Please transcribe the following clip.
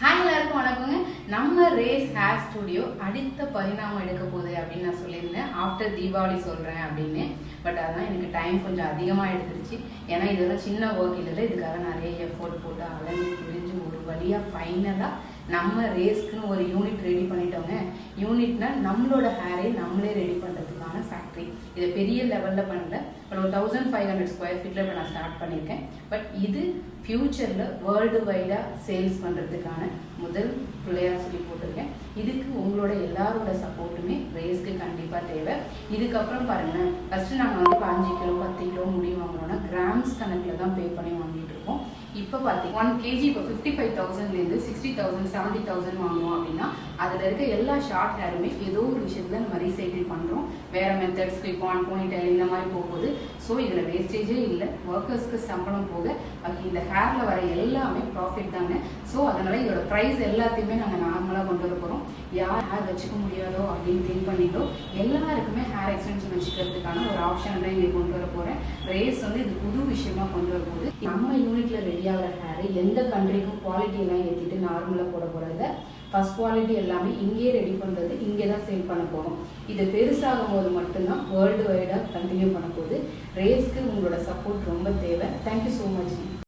Hi எல்லாருக்கும் வணக்கங்க. நம்ம ரேஸ் ஹேர் ஸ்டுடியோ அடுத்த பரிணாமம் எடுக்க போகுது அப்படின்னு நான் சொல்லியிருந்தேன். ஆஃப்டர் தீபாவளி சொல்கிறேன் அப்படின்னு. பட் அதான் எனக்கு டைம் கொஞ்சம் அதிகமாக எடுத்துருச்சு. ஏன்னா இதெல்லாம் சின்ன ஒர்க் இல்லை, இதுக்காக நிறைய எஃபோர்ட் போட்டு அலைஞ்சு திரிஞ்சு ஒரு வழியாக ஃபைனலாக நம்ம ரேஸ்க்குன்னு ஒரு யூனிட் ரெடி பண்ணிட்டோங்க. யூனிட்னா நம்மளோட ஹேரை நம்மளே ரெடி பண்ணுறதுக்கான ஃபேக்ட்ரி. இதை பெரிய லெவலில் பண்ணல, பட் ஒரு 1500 ஸ்கொயர் ஃபீட்டில் இப்போ நான் ஸ்டார்ட் பண்ணியிருக்கேன். பட் இது ஃப்யூச்சரில் வேர்ல்டு வைடாக சேல்ஸ் பண்ணுறதுக்கான முதல் பிள்ளையாக சொல்லி போட்டிருக்கேன். இதுக்கு உங்களோட எல்லாரோட சப்போர்ட்டுமே ரேஸ்க்கு கண்டிப்பாக தேவை. இதுக்கப்புறம் பாருங்களேன், ஃபஸ்ட்டு நாங்கள் வந்து 5 கிலோ 10 கிலோ முடி வாங்குறோன்னா கிராம்ஸ் கணக்கில் தான் பே பண்ணி வாங்கிட்டு இருக்கோம். இப்போ பார்த்தீங்க 1 kg இப்போ 55,000லேருந்து 60,000 70,000 வாங்குவோம் அப்படின்னா அதில் இருக்க எல்லா ஷார்ட் ஹேருமே ஏதோ ஒரு விஷயத்தில் நம்ம ரீசைக்கிள் பண்ணுறோம். வேறு மெத்தட்ஸ் கிளிப்பான் போனிடெயில் இந்த மாதிரி போகுது. ஸோ இதில் வேஸ்டேஜே இல்லை, ஒர்க்கர்ஸ்க்கு சம்பளம் போக பாக்கி இந்த ஹேரில் வர எல்லாமே ப்ராஃபிட் தாங்க. ஸோ அதனால் இதோட ப்ரைஸ் எல்லாத்தையுமே நாங்கள் நார்மலாக கொண்டு வர போகிறோம். யார் ஹேர் வச்சுக்க முடியாதோ அப்படின்னு திங்க் பண்ணிட்டோ எல்லாருக்குமே ஹேர் எக்ஸ்டென்ஷன் வச்சுக்கிறதுக்கான ஒரு ஆப்ஷன் தான் இங்கே கொண்டு வர போகிறேன். ரேஸ் வந்து இது புது விஷயமா கொண்டு வர போகுது. நம்ம யூனிட்ல ரெடி ஆகிற ஹேர் எந்த கண்ட்ரிக்கும் குவாலிட்டி எல்லாம் ஏற்றிட்டு நார்மலாக போட போகிறத ஃபர்ஸ்ட் குவாலிட்டி எல்லாமே இங்கேயே ரெடி பண்ணுறது, இங்கே தான் சேல் பண்ண போகிறோம். இது பெருசாகும் போது மட்டும்தான் வேர்ல்டு வைடாக கண்டினியூ பண்ண போகுது. ரேஸ்க்கு உங்களோட சப்போர்ட் ரொம்ப தேவை. Thank you so much.